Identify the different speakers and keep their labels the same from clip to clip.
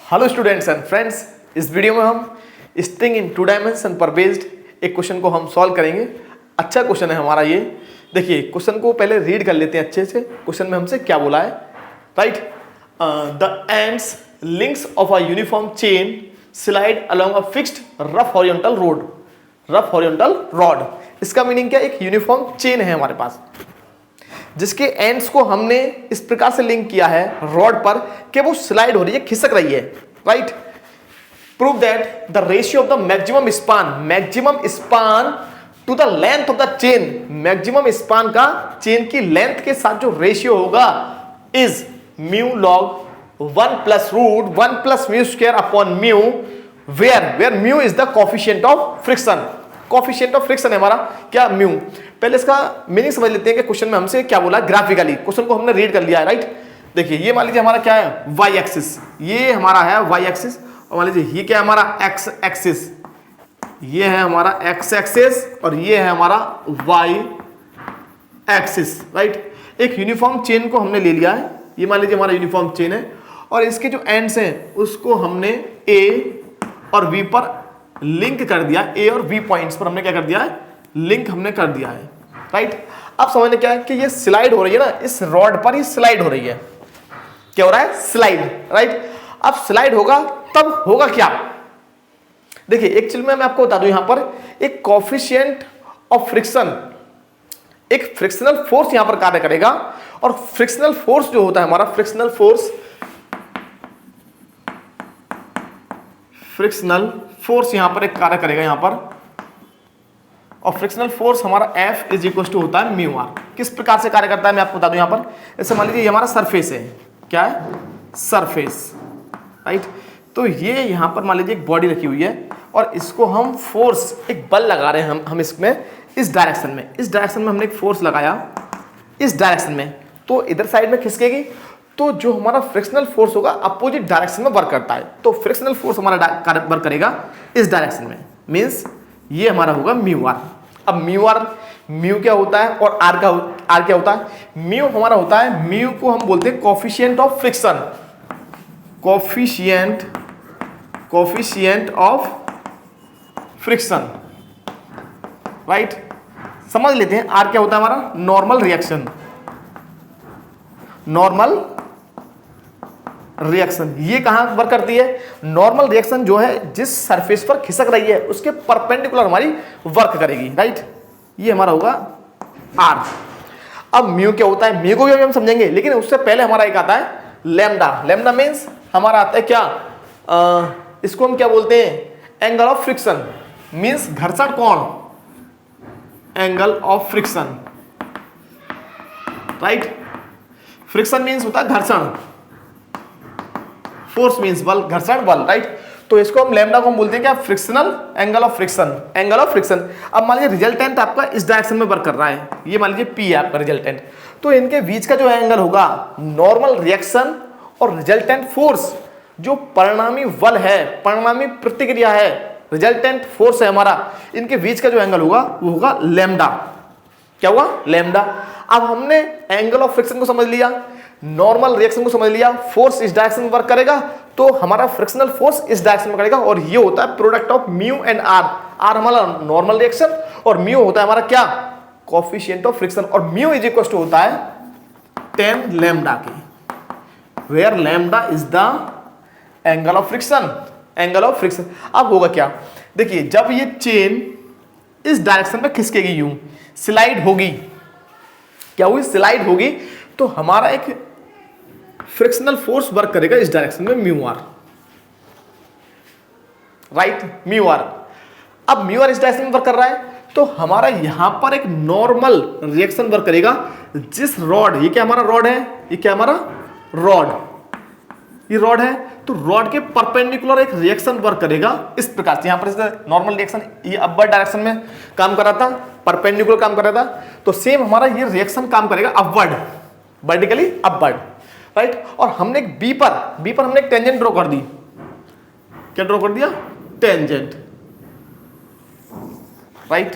Speaker 1: Hello students and friends, इस video में हम स्ट्रिंग इन 2 डायमेंशन पर बेस्ड एक क्वेश्चन को हम सॉल्व करेंगे। अच्छा क्वेश्चन है हमारा ये। देखिए क्वेश्चन को पहले रीड कर लेते हैं अच्छे से। क्वेश्चन में हमसे क्या बोला है, right. The ends links of a uniform chain slide along a fixed rough horizontal road. Rough horizontal rod, इसका मीनिंग क्या है? एक यूनिफॉर्म चेन है हमारे पास जिसके एंड्स को हमने इस प्रकार से लिंक किया है रॉड पर कि वो स्लाइड हो रही है, खिसक रही है, right. Prove that the ratio of the maximum span to the length of the chain, maximum span का चेन की लेंथ के साथ जो रेशियो होगा is mu log 1 plus root 1 plus mu square upon mu, where mu is the coefficient of friction. Coefficient of friction है हमारा क्या? Mu. पहले इसका मीनिंग समझ लेते हैं कि क्वेश्चन में हमसे क्या बोला ग्राफिकली। क्वेश्चन को हमने रीड कर लिया है, राइट। देखिए ये मान लीजिए हमारा क्या है, वाई एक्सिस, ये हमारा है वाई एक्सिस, और मान लीजिए ये क्या है हमारा एक्स एक्सिस, ये है हमारा एक्स एक्सिस, और ये है हमारा वाई एक्सिस, राइट। एक यूनिफॉर्म चेन को हमने ले लिया है, ये मान लीजिए हमारा यूनिफॉर्म चेन है, और इसके जो एंड्स हैं उसको हमने ए और बी पर लिंक कर दिया। ए और बी पॉइंट्स पर हमने क्या कर दिया है, लिंक हमने कर दिया है, राइट। अब समझने क्या है कि ये स्लाइड हो रही है ना, इस रॉड पर ही स्लाइड हो रही है। क्या हो रहा है? Slide, right. अब स्लाइड होगा तब होगा क्या? देखिए एक्चुअली मैं आपको बता दूं, यहां पर एक कोफिशिएंट ऑफ फ्रिक्शन, एक फ्रिक्शनल फोर्स यहां पर कार्य करेगा, और फ्रिक्शनल फोर्स जो होता है हमारा, फ्रिक्शनल फोर्स यहां पर एक कार्य करेगा यहां पर, और फ्रिक्शनल फोर्स हमारा F इज इक्वल टू होता है म्यू आर। किस प्रकार से कार्य करता है मैं आपको बता दूं यहां पर। जैसे मान लीजिए ये हमारा सरफेस है, क्या है? Surface, right. तो ये यहां पर मान लीजिए एक बॉडी रखी हुई है, और इसको हम फोर्स, एक बल लगा रहे हैं हम इसमें, इस डायरेक्शन में हमने एक फोर्स लगाया इस डायरेक्शन में, तो इधर साइड में खिसकेगी, तो जो हमारा फ्रिक्शनल फोर्स होगा अपोजिट डायरेक्शन में वर्क करता है, तो फ्रिक्शनल फोर्स हमारा वर्क करेगा इस डायरेक्शन में, मींस ये हमारा होगा म्यू आर। अब म्यू क्या होता है और आर क्या होता है? म्यू हमारा होता है, म्यू को हम बोलते हैं coefficient of friction, coefficient of friction, right. समझ लेते हैं आर क्या होता है हमारा, नॉर्मल रिएक्शन। ये कहां वर्क करती है? नॉर्मल रिएक्शन जो है जिस सरफेस पर खिसक रही है उसके परपेंडिकुलर हमारी वर्क करेगी, राइट। ये हमारा होगा आर। अब म्यू क्या होता है, म्यू को भी हम समझेंगे, लेकिन उससे पहले हमारा एक आता है लैम्डा। लैम्डा मीन्स हमारा आता है क्या, इसको हम क्या बोलते हैं, एंगल ऑफ फ्रिक्शन, मीन्स घर्षण कोण, angle of friction, right. Friction means होता है घर्षण, फोर्स मीन्स बल, घर्षण बल, राइट। तो इसको हम लैम्डा को हम बोलते हैं क्या, फ्रिक्शनल एंगल ऑफ फ्रिक्शन। अब मान लीजिए रिजल्टेंट आपका इस डायरेक्शन में वर्क कर रहा है, ये मान लीजिए पी है आपका रिजल्टेंट, तो इनके बीच का जो एंगल होगा, नॉर्मल रिएक्शन और रिजल्टेंट फोर्स, जो परिणामी बल है, परिणामी प्रतिक्रिया है, रिजल्टेंट फोर्स है हमारा, इनके बीच का जो एंगल होगा वो होगा लैम्डा। क्या हुआ? लैम्डा। अब हमने एंगल ऑफ फ्रिक्शन को समझ लिया, नॉर्मल रिएक्शन को समझ लिया, फोर्स इस डायरेक्शन में वर्क करेगा, तो हमारा फ्रिक्शनल फोर्स इस डायरेक्शन में करेगा, और ये होता है product of mu and R. R हमारा नॉर्मल रिएक्शन, और म्यू होता है हमारा क्या, कोफिशिएंट ऑफ फ्रिक्शन, और म्यू इज इक्वल टू होता है 10 लैम्डा के, where lambda is the angle of friction. अब होगा क्या, देखिए जब ये चेन इस डायरेक्शन पे खिसकेगी, यूं स्लाइड होगी, क्या हुई, स्लाइड होगी, तो हमारा एक फ्रिक्शनल फोर्स वर्क करेगा इस डायरेक्शन में, mu R, right, mu R. अब म्यू आर इस डायरेक्शन में वर्क कर रहा है, तो हमारा यहां पर एक नॉर्मल रिएक्शन वर्क करेगा जिस रॉड, ये क्या हमारा रॉड है, ये क्या हमारा रॉड, ये रॉड है, तो रॉड के परपेंडिकुलर एक रिएक्शन वर्क करेगा इस प्रकार से। यहां पर नॉर्मल रिएक्शन ये अपवर्ड डायरेक्शन में काम कर रहा था, परपेंडिकुलर काम कर रहा था, तो सेम हमारा ये रिएक्शन काम करेगा अपवर्ड, वर्टिकली अपवर्ड, राइट। और हमने बी पर हमने एक टेंजेंट ड्रॉ कर दी। क्या ड्रॉ कर दिया? Tangent, right.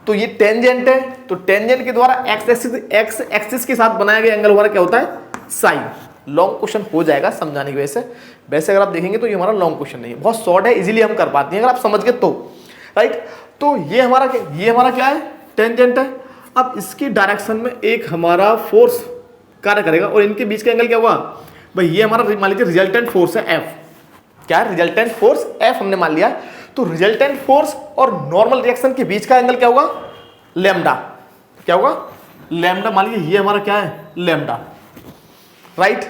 Speaker 1: तो ये टेंजेंट है, तो टेंजेंट के द्वारा एक्स एक्सिस के साथ बनाया गया एंगल हमारा क्या होता है, साइन, लॉन्ग क्वेश्चन हो जाएगा समझाने की वजह से। वैसे अगर आप देखेंगे तो ये हमारा लॉन्ग क्वेश्चन नहीं है, बहुत शॉर्ट है, इजीली हम कर पाते हैं अगर आप समझ गए तो, राइट। तो ये हमारा क्या है, टेंजेंट है। अब इसकी डायरेक्शन में एक हमारा फोर्स कार्य करेगा और इनके बीच का एंगल क्या हुआ भाई, ये हमारा मान लीजिए रिजल्टेंट फोर्स है एफ। क्या है, रिजल्टेंट फोर्स एफ हमने मान लिया। तो रिजल्टेंट फोर्स और नॉर्मल रिएक्शन के बीच का एंगल क्या होगा, लैम्डा। क्या होगा, लैम्डा। मान लीजिए ये हमारा क्या है, लैम्डा, राइट।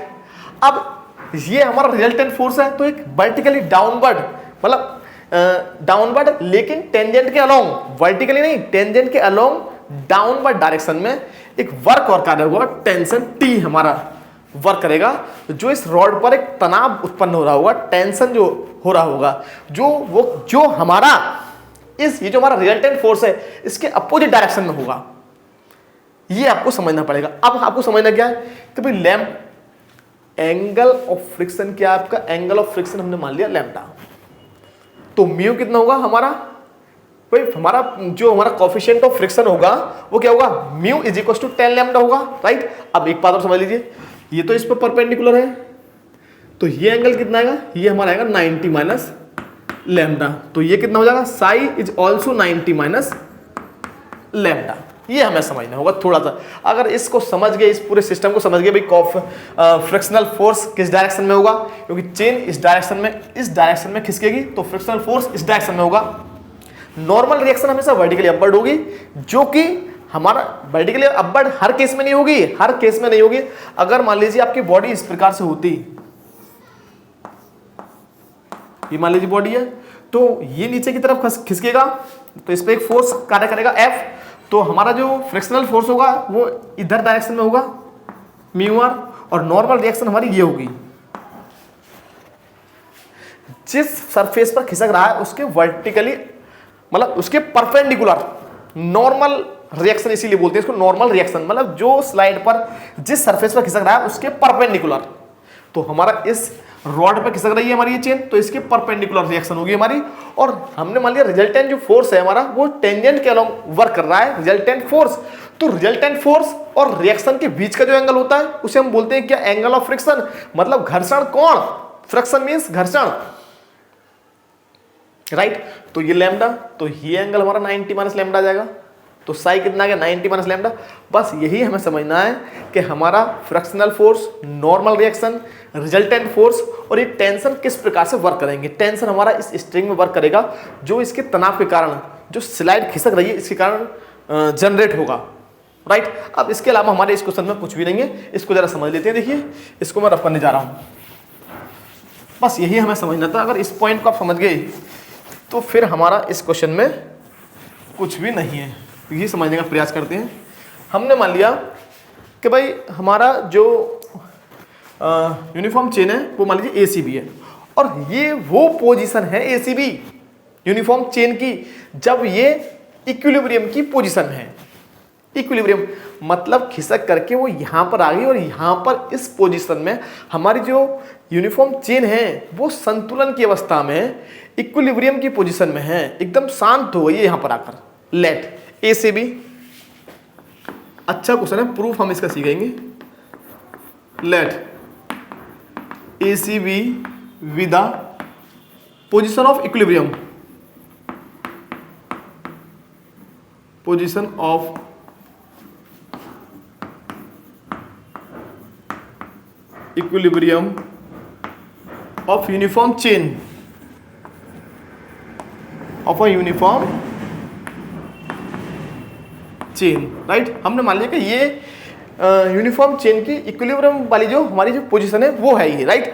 Speaker 1: अब ये हमारा रिजल्टेंट फोर्स है, तो एक वर्टिकली डाउनवर्ड, मतलब डाउनवर्ड लेकिन टेंजेंट के अलोंग, वर्टिकली नहीं, टेंजेंट के अलोंग डाउनवर्ड डायरेक्शन में एक वर्क और कार्य होगा, टेंशन टी हमारा वर्क करेगा, जो इस रॉड पर एक तनाव उत्पन्न हो रहा होगा, टेंशन जो हो रहा होगा, जो हमारा ये जो हमारा रिजल्टेंट फोर्स है इसके अपोजिट डायरेक्शन में होगा। ये आपको समझना पड़ेगा। अब आपको समझना क्या है कि भाई एंगल ऑफ फ्रिक्शन, क्या आपका एंगल ऑफ फ्रिक्शन हमने मान लिया लैम्डा, तो म्यू कितना होगा हमारा भाई, हमारा जो हमारा कोएफिशिएंट ऑफ फ्रिक्शन होगा वो क्या होगा, mu is equal to 10 lambda होगा, राइट। अब एक बात और समझ लीजिए, ये तो इस पर परपेंडिकुलर है, तो ये एंगल कितना आएगा, ये हमारा आएगा 90 माइनस लैम्डा, तो ये कितना हो जाएगा, Sai is also 90 minus lambda. ये हमें समझना होगा थोड़ा सा। अगर इसको समझ गए, इस पूरे सिस्टम को समझ गए भाई, फ्रिक्शनल फोर्स किस डायरेक्शन में होगा, क्योंकि चेन इस डायरेक्शन में खिसकेगी, तो फ्रिक्शनल फोर्स इस डायरेक्शन में होगा। नॉर्मल रिएक्शन हमेशा वर्टिकली अपवर्ड होगी, जो कि हमारा वर्टिकली अपवर्ड हर केस में नहीं होगी, हर केस में नहीं होगी। अगर मान लीजिए आपकी बॉडी इस प्रकार से होती, ये मान लीजिए बॉडी है, तो ये नीचे की तरफ खिसकेगा, तो इस पे एक फोर्स कार्य करेगा F, तो हमारा जो फ्रिक्शनल फोर्स होगा वो इधर डायरेक्शन में होगा म्यू आर, और नॉर्मल रिएक्शन हमारी ये होगी, जिस सरफेस पर खिसक रहा है उसके वर्टिकली, मतलब उसके परपेंडिकुलर नॉर्मल रिएक्शन, इसीलिए बोलते हैं इसको नॉर्मल रिएक्शन, मतलब जो स्लाइड पर जिस सरफेस पर खिसक रहा है उसके परपेंडिकुलर। तो हमारा इस रॉड पर खिसक रही है हमारी ये चेन, तो इसके परपेंडिकुलर रिएक्शन होगी हमारी। और हमने मान लिया रिजल्टेंट जो फोर्स है हमारा वो टेंजेंट के अलोंग वर्क कर रहा है, रिजल्टेंट फोर्स। तो रिजल्टेंट फोर्स और रिएक्शन के बीच का जो एंगल होता है उसे हम बोलते हैं क्या, एंगल ऑफ फ्रिक्शन, मतलब घर्षण कोण। फ्रिक्शन मींस घर्षण, राइट। तो ये लैम्डा, तो ये एंगल हमारा 90 माइनस लैम्डा आ जाएगा, तो साई कितना आ गया, 90 माइनस लैम्डा। बस यही हमें समझना है कि हमारा frictional force, normal reaction, resultant force और ये टेंशन किस प्रकार से वर्क करेंगे। टेंशन हमारा इस स्ट्रिंग में वर्क करेगा, जो इसके तनाव के कारण, जो स्लाइड खिसक रही है इसके कारण जनरेट होगा, राइट। अब इसके अलावा हमारे इस क्वेश्चन में कुछ भी नहीं है, इसको जरा समझ लेते हैं। देखिए इसको मैं रफ करने जा रहा हूँ, बस यही हमें समझना था। अगर इस पॉइंट को आप समझ गए तो फिर हमारा इस क्वेश्चन में कुछ भी नहीं है, यही समझने का प्रयास करते हैं। हमने मान लिया कि भाई हमारा जो यूनिफॉर्म चेन है वो मान लीजिए ACB है, और ये वो पोजीशन है ACB यूनिफॉर्म चेन की जब ये इक्विलिब्रियम की पोजीशन है। इक्विलिब्रियम मतलब खिसक करके वो यहाँ पर आ गई, और यहाँ पर इस पोजीशन में हमारी जो यूनिफॉर्म चेन है वो संतुलन की अवस्था में, इक्विलिब्रियम की पोजीशन में है, एकदम शांत हो गई है यहाँ पर आकर। लेट ACB, अच्छा क्वेश्चन है, प्रूफ हम इसका सीखेंगे। Let ACB with the position of equilibrium, position of equilibrium of uniform chain of a uniform chain, right. हमने मान लिया कि ये यूनिफॉर्म चेन की इक्विलिब्रियम वाली जो हमारी जो पोजीशन है वो है ये, राइट।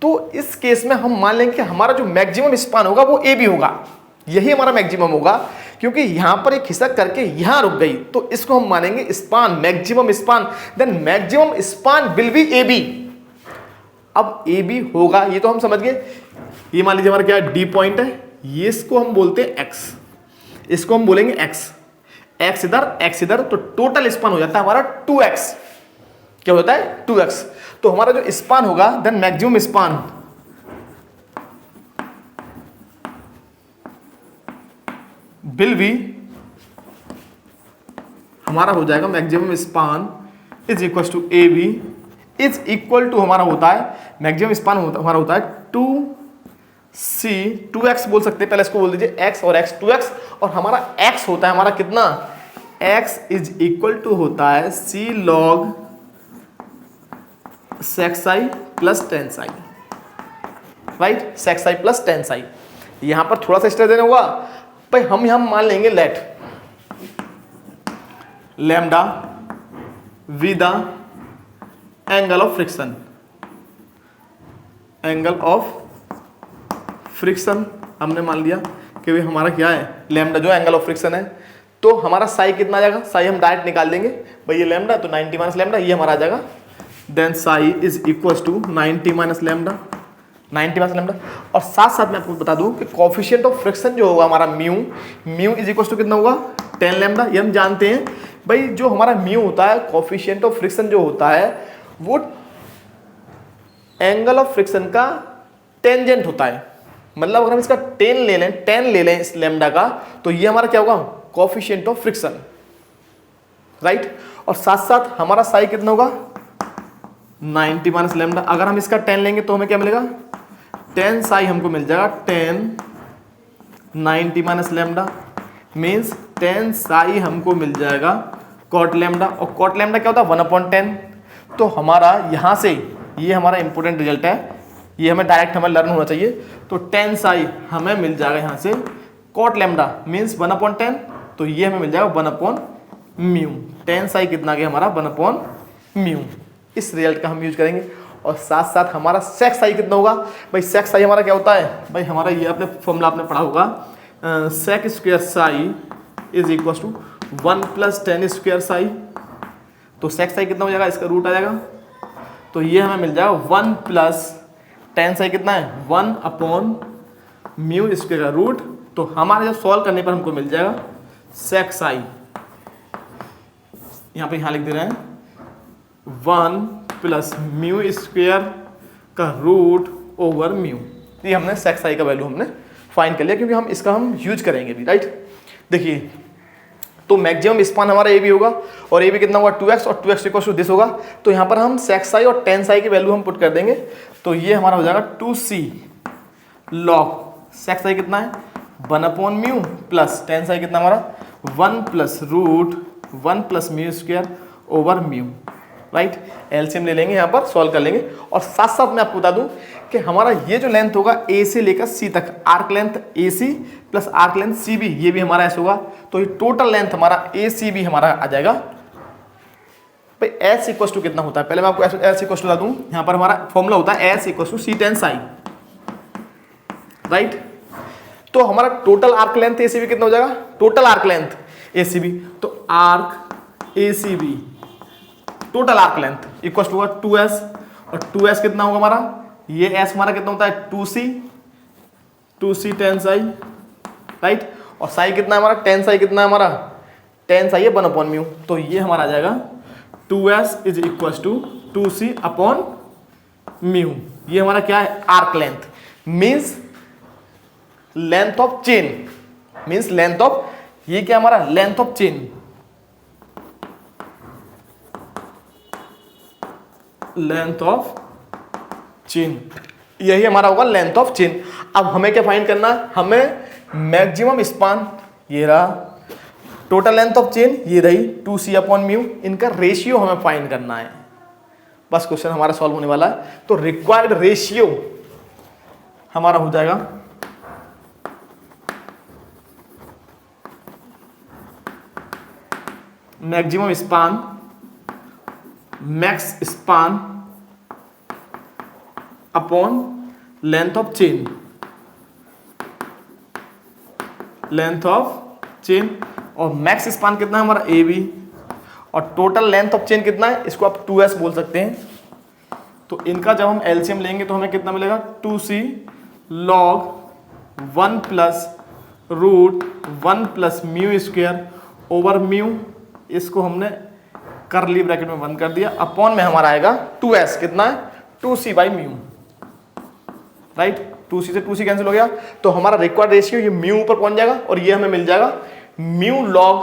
Speaker 1: तो इस केस में हम मान लेंगे कि हमारा जो मैक्सिमम स्पान होगा वो AB होगा, यही हमारा मैक्सिमम होगा, क्योंकि यहां पर एक खिसक करके यहां रुक गई, तो इसको हम मानेंगे span, maximum span. Then maximum span will be AB। अब AB होगा, ये तो हम समझ गए। ये मान लीजिए हमारा क्या D पॉइंट है, ये इसको हम बोलते हैं X, इसको हम बोलेंगे X, X इधर, तो टोटल स्पान हो जाता है हमारा 2X। क्या होता है 2X। तो हमारा जो स्पान होगा then maximum span will be, हमारा हो जाएगा maximum span is equal to AB is equal to हमारा होता है, मैक्सिमम स्पान हमारा होता है 2c 2x बोल सकते हैं, पहले इसको बोल दीजिए x और x 2x, और हमारा x होता है हमारा कितना, x इज इक्वल टू होता है c log sec i plus tan i, right, sec i plus tan i। यहां पर थोड़ा सा स्टेप देना होगा भाई, हम यहां मान लेंगे let lambda with the angle of friction, angle of friction हमने मान लिया कि भाई हमारा क्या है, लैम्डा जो एंगल ऑफ फ्रिक्शन है। तो हमारा साई कितना आ जाएगा, साई हम डायरेक्ट निकाल देंगे भाई, ये लैम्डा तो 90 माइनस लैम्डा ये हमारा आ जाएगा, then psi is equal to 90 minus lambda, 90 minus lambda. और साथ साथ मैं आपको बता दूं कि कोफिशिएंट ऑफ फ्रिक्शन जो होगा हमारा mu, mu is equal to कितना होगा 10 लैम्डा। ये हम जानते हैं भाई, जो हमारा म्यू होता है कोफिशिएंट ऑफ फ्रिक्शन जो होता है वो एंगल ऑफ फ्रिक्शन का टेंजेंट होता है। मतलब अगर हम इसका 10 ले लें इस लैम्डा का, तो ये हमारा क्या होगा कोफिशिएंट ऑफ फ्रिक्शन, राइट। और साथ साथ हमारा साई कितना होगा 90 माइनस लैम्डा। अगर हम इसका 10 लेंगे तो हमें क्या मिलेगा 10 साई हमको मिल जाएगा 10 90 माइनस लैम्डा मीन्स 10 साई हमको मिल जाएगा कॉट लैम्डा। और कॉट लैम्डा क्या होता है 1/10। तो हमारा यहाँ से ये हमारा इंपॉर्टेंट रिजल्ट है, ये हमें डायरेक्ट हमें लर्न होना चाहिए। तो 10 साई हमें मिल जाएगा यहाँ से कॉट लैम्डा मीन्स 1/10, तो ये हमें मिल जाएगा 1/म्यू। 10 साई कितना आ गया हमारा 1/म्यू। इस रिजल्ट का हम यूज करेंगे। और साथ साथ हमारा सेक साई कितना होगा भाई, सेक साई हमारा क्या होता है भाई, हमारा ये आपने फॉर्मूला आपने पढ़ा होगा, sec square psi is equal to 1 plus 10 square psi. तो सेक साई कितना हो जाएगा, इसका रूट आ जाएगा, तो ये हमें मिल जाएगा 1 प्लस 10 साई कितना है 1/म्यू स्क्वायर का रूट। तो हमारे जब सॉल्व करने पर हमको मिल जाएगा सेक साई, यहाँ लिख दे रहे हैं 1 प्लस म्यू स्क्वायर का रूट ओवर म्यू। ये हमने सेक साई का वैल्यू हमने फाइंड कर लिया, क्योंकि हम इसका हम यूज करेंगे भी, राइट। देखिए तो मैक्सिमम स्पान हमारा ए बी होगा, और ए बी कितना होगा 2x, और 2x इक्वल टू दिस होगा। तो यहाँ पर हम सेक साई और 10 साई की वैल्यू हम पुट कर देंगे, तो ये हमारा हो जाएगा 2c लॉग सेक साई कितना है 1/म्यू प्लस 10 साई कितना हमारा 1 plus root 1 plus mu square over mu, right. LCM ले लेंगे, यहाँ पर सॉल्व कर लेंगे। और साथ साथ मैं आपको बता दूं कि हमारा ये जो लेंथ होगा ए से लेकर सी तक, arc length A C plus arc length C B, ये भी हमारा ऐसा होगा। तो ये टोटल लेंथ हमारा ए सी बी हमारा आ जाएगा भाई। एस इक्वल टू कितना होता है, पहले मैं आपको एस इक्वल टू बता दूं। यहाँ पर हमारा फॉर्मूला होता है S equal to C 10 psi, right. तो हमारा total arc length A C B कितना हो जाएगा, total arc length A C B, तो arc A C B total arc length equal to 2s, और 2s कितना होगा हमारा, ये s हमारा कितना होता है 2c 10 साई, राइट। और साई कितना है हमारा 10 साई कितना है हमारा 10 साई है 1/म्यू। तो ये हमारा आ जाएगा 2s इज इक्वल टू 2c/म्यू। ये हमारा क्या है arc length means length of chain, means length of, ये क्या हमारा length of chain, length of chain, यही हमारा होगा लेंथ ऑफ चेन। अब हमें क्या फाइंड करना है, हमें मैक्सिमम स्पान ये रहा, टोटल लेंथ ऑफ चेन ये रही 2c/म्यू, इनका रेशियो हमें फाइंड करना है। बस क्वेश्चन हमारा सॉल्व होने वाला है। तो रिक्वायर्ड रेशियो हमारा हो जाएगा maximum span, max span upon length of chain, length of chain. और मैक्स स्पान कितना है हमारा ए बी, और टोटल लेंथ ऑफ चेन कितना है, इसको आप 2s बोल सकते हैं। तो इनका जब हम एलसीएम लेंगे तो हमें कितना मिलेगा 2c log 1 plus root 1 plus mu square over mu, इसको हमने करली ब्रैकेट में बंद कर दिया, अपॉन में हमारा आएगा 2s कितना है 2c/म्यू, राइट। 2c से 2c कैंसिल हो गया, तो हमारा रिक्वायर्ड रेशियो ये म्यू ऊपर पहुंच जाएगा, और ये हमें मिल जाएगा mu log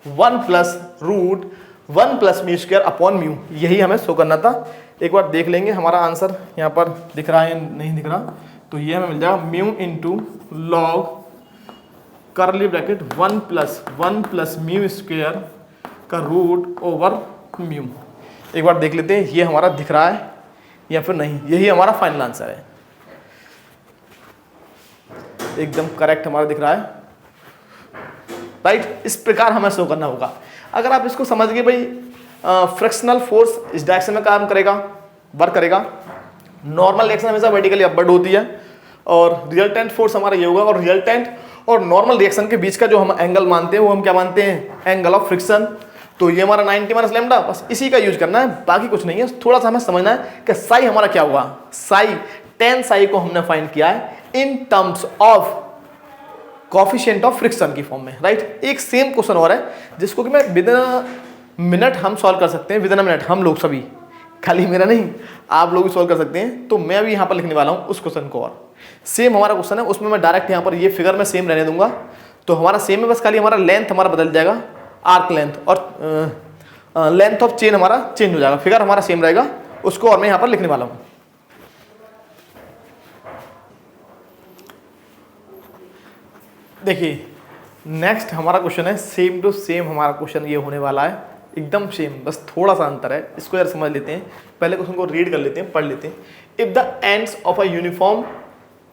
Speaker 1: 1 plus root 1 plus mu square upon mu. यही हमें शो करना था एक बार देख लेंगे हमारा आंसर यहाँ पर दिख रहा है या नहीं दिख रहा। तो ये हमें मिल जाएगा म्यू इंटू लॉग करली ब्रैकेट 1 प्लस म्यू स्क्वेयर का रूट ओवर म्यू। एक बार देख लेते हैं ये हमारा दिख रहा है या फिर नहीं। यही हमारा फाइनल आंसर है, एकदम करेक्ट हमारा दिख रहा है, राइट। इस प्रकार हमें शो करना होगा। अगर आप इसको समझ गए भाई, फ्रिक्शनल फोर्स इस डायरेक्शन में काम करेगा, वर्क करेगा। नॉर्मल रिएक्शन हमेशा वर्टिकली अपवर्ड होती है और रिजल्टेंट फोर्स हमारा ये होगा। और रिजल्टेंट और नॉर्मल रिएक्शन के बीच का जो हम एंगल मानते हैं वो हम क्या मानते हैं, एंगल ऑफ फ्रिक्शन। तो ये हमारा 90 माइनस लैम्डा, बस इसी का यूज करना है, बाकी कुछ नहीं है। थोड़ा सा हमें समझना है कि साई हमारा क्या हुआ। साई, tan साई को हमने फाइंड किया है in terms of coefficient of friction की फॉर्म में, राइट। एक सेम क्वेश्चन और है जिसको कि मैं विद मिनट हम सॉल्व कर सकते हैं, विद इन मिनट हम लोग सभी, खाली मेरा नहीं, आप लोग भी सॉल्व कर सकते हैं। तो मैं भी यहाँ पर लिखने वाला हूँ उस क्वेश्चन को, और सेम हमारा क्वेश्चन है, उसमें मैं डायरेक्ट यहाँ पर ये फिगर में सेम रहने दूंगा। तो हमारा सेम है, बस खाली हमारा लेंथ हमारा बदल जाएगा, आर्क लेंथ, और लेंथ ऑफ चेन हमारा चेंज हो जाएगा, फिगर हमारा सेम रहेगा, उसको और मैं यहाँ पर लिखने वाला हूँ। देखिए नेक्स्ट हमारा क्वेश्चन है सेम टू सेम, हमारा क्वेश्चन ये होने वाला है एकदम सेम, बस थोड़ा सा अंतर है। इसको यार समझ लेते हैं, पहले क्वेश्चन को रीड कर लेते हैं, पढ़ लेते हैं। If the ends of a uniform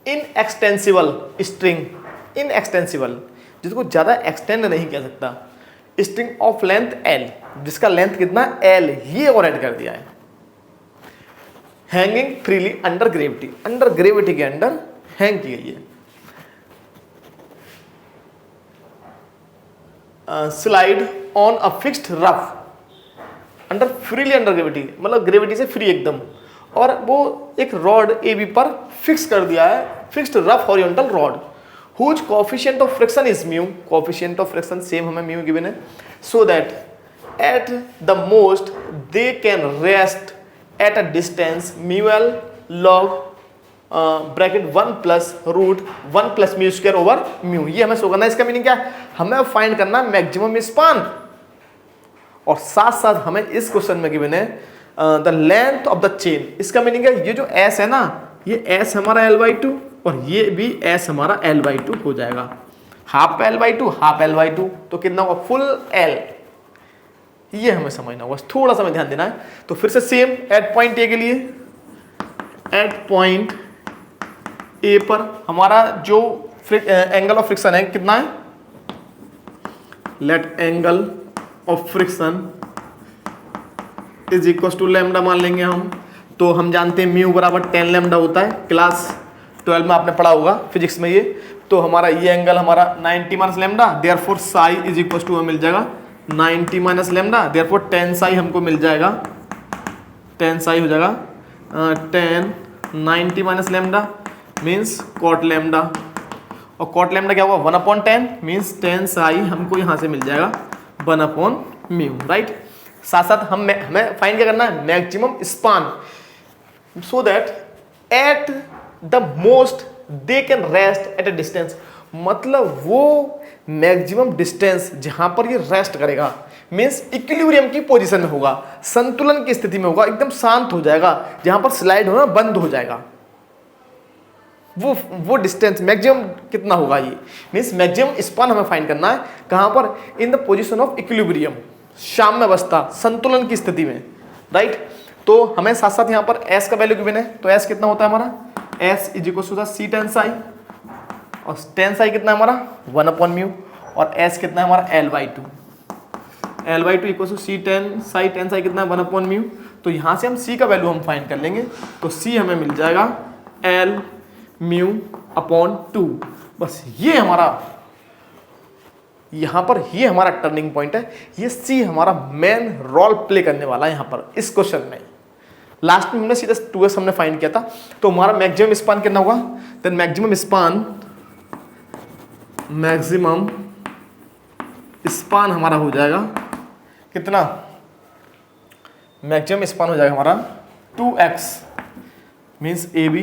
Speaker 1: inextensible string, inextensible जिसको ज़्यादा एक्सटेंड नहीं किया सकता, स्ट्रिंग ऑफ लेंथ L, जिसका लेंथ कितना L, ये और ऐड कर दिया है, hanging freely under gravity, under gravity के अंडर हैंग की गई है, slide on a fixed rough under freely under gravity, मतलब ग्रेविटी से फ्री एकदम, और वो एक रॉड AB पर फिक्स कर दिया है, fixed rough horizontal rod, whose coefficient of friction is mu, coefficient of friction same हमें म्यू गिवन है, so that at the most they can rest at a distance mu L log bracket 1 plus root 1 plus mu square over mu. ये हमें show करना है। इसका meaning क्या है, हमें फाइंड करना है मैक्सिमम स्पान, और साथ साथ हमें इस क्वेश्चन में गिवन है the length of the chain. इसका मीनिंग है ये जो S है ना, ये S हमारा L/2 और ये भी S हमारा L/2 हो जाएगा, हाफ L/2 हाफ L/2, तो कितना होगा फुल L। ये हमें समझना होगा, थोड़ा सा हमें ध्यान देना है। तो फिर से सेम एट पॉइंट ए के लिए, एट पॉइंट ए पर हमारा जो एंगल ऑफ फ्रिक्शन है कितना है, let angle of friction is equal to lambda मान लेंगे हम। तो हम जानते हैं म्यू बराबर 10 लैम्डा होता है, क्लास 12 में आपने पढ़ा होगा फिजिक्स में ये। तो हमारा ये एंगल हमारा 90 minus lambda, therefore psi is equal to हमें मिल जाएगा 90 माइनस लैम्डा, देयरफॉर 10 साई हमको मिल जाएगा, 10 साई हो जाएगा 10 90 minus lambda means cot lambda, और कॉट लैम्डा क्या होगा 1/10 मीन्स 10 साई हमको यहाँ से मिल जाएगा 1/म्यू, राइट। साथ साथ हमें फाइंड क्या करना है, maximum span, so that at the most they can rest at a distance, मतलब वो मैक्सिमम डिस्टेंस जहां पर ये रेस्ट करेगा, मीन्स इक्विलिब्रियम की पोजीशन में होगा, संतुलन की स्थिति में होगा, एकदम शांत हो जाएगा, जहां पर स्लाइड होना बंद हो जाएगा, वो डिस्टेंस मैक्सिमम कितना होगा, ये मीन्स मैक्सिमम स्पान हमें फाइंड करना है कहां पर, in the position of equilibrium, साम्य अवस्था, संतुलन की स्थिति में, राइट। तो हमें साथ साथ यहाँ पर S का वैल्यू गिवन है, तो S कितना होता है हमारा, S is equal to C tan psi, और tan साई कितना है हमारा 1/म्यू, और S कितना है हमारा L/2, L/2 equal to C tan psi कितना है 1/म्यू। तो यहाँ से हम C का वैल्यू हम फाइंड कर लेंगे, तो C हमें मिल जाएगा L/2। बस ये हमारा यहाँ पर ये हमारा टर्निंग पॉइंट है, ये C हमारा मेन रोल प्ले करने वाला है यहाँ पर इस क्वेश्चन में। लास्ट में हमने सीधा 2S हमने फाइंड किया था, तो हमारा मैक्सिमम स्पान कितना होगा, देन मैक्सिमम स्पान हमारा हो जाएगा कितना, मैक्सिमम स्पान हो जाएगा हमारा 2x means AB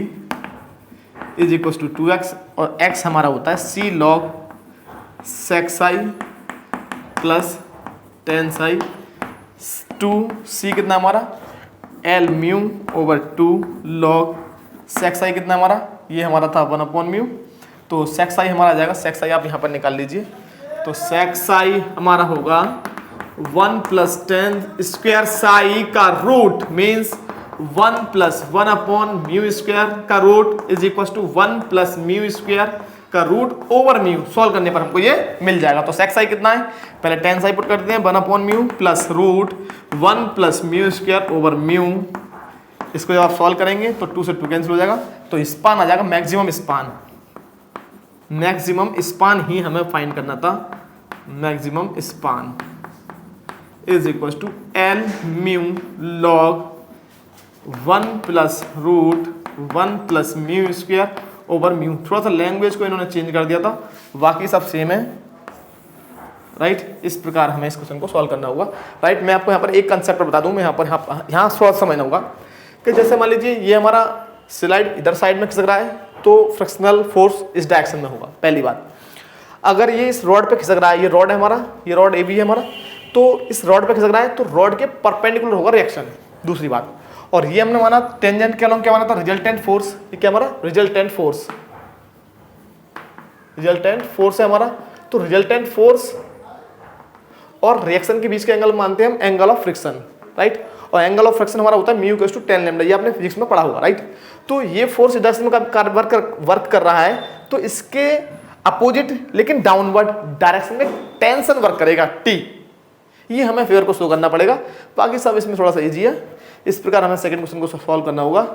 Speaker 1: is equal to 2x, और x हमारा होता है C log sec psi plus tan psi, 2C कितना हमारा L mu over 2 log sec psi कितना हमारा, ये हमारा था 1/म्यू, तो सेक्स आई हमारा आ जाएगा, सेक्स आई आप यहाँ पर निकाल लीजिए, तो सेक्स आई हमारा होगा 1 + 10 स्क्वायर साई का रूट मीन्स 1 + 1/μ² का रूट इज इक्वल टू 1 + μ² का रूट ओवर म्यू। सॉल्व करने पर हमको ये मिल जाएगा। तो सेक्स आई कितना है, पहले टेन साई पुट करते हैं, 1/μ प्लस रूट 1 + μ² ओवर म्यू। इसको जब आप सॉल्व करेंगे तो 2 से 2 कैंसिल हो जाएगा, तो स्पान आ जाएगा मैक्सिमम स्पान। मैक्सिमम स्पान ही हमें फाइंड करना था, maximum span is equal to L mu log 1 + root 1 + μ² over mu. थोड़ा सा लैंग्वेज को इन्होंने चेंज कर दिया था, बाकी सब सेम है, राइट। इस प्रकार हमें इस क्वेश्चन को सॉल्व करना होगा, राइट। मैं आपको यहाँ पर एक कंसेप्ट बता दूं, मैं यहाँ थोड़ा समझना होगा कि जैसे मान लीजिए ये हमारा स्लाइड इधर साइड में खिसक रहा है तो फ्रिक्शनल फोर्स इस डायरेक्शन में होगा, पहली बात। अगर ये इस रॉड पे खिसक रहा है, ये रॉड है हमारा, ये रॉड ए बी है हमारा, तो इस रॉड पे खिसक रहा है तो रॉड के परपेंडिकुलर होगा रिएक्शन, दूसरी बात। और ये हमने माना टेंजेंट के अलॉन्ग क्या माना था, रिजल्टेंट फोर्स। ये क्या हमारा रिजल्टेंट फोर्स, रिजल्टेंट फोर्स है हमारा। तो रिजल्टेंट फोर्स और रिएक्शन के बीच के एंगल मानते हैं हम एंगल ऑफ फ्रिक्शन, राइट। और एंगल ऑफ फ्रिक्शन हमारा होता है μ = 10 लैम्डा, ये आपने फिजिक्स में पढ़ा होगा, राइट। तो ये फोर्स इस डायरेक्शन में वर्क कर रहा है, तो इसके अपोजिट लेकिन डाउनवर्ड डायरेक्शन में टेंशन वर्क करेगा T। ये हमें फिगर को शो करना पड़ेगा, बाकी सब इसमें थोड़ा सा इजी है। इस प्रकार हमें सेकंड क्वेश्चन को सॉल्व करना होगा।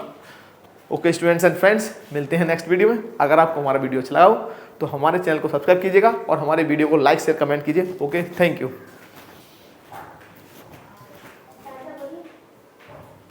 Speaker 1: ओके स्टूडेंट्स एंड फ्रेंड्स, मिलते हैं नेक्स्ट वीडियो में। अगर आपको हमारा वीडियो अच्छा लगा हो तो हमारे चैनल को सब्सक्राइब कीजिएगा और हमारे वीडियो को लाइक शेयर कमेंट कीजिए। Okay, thank you.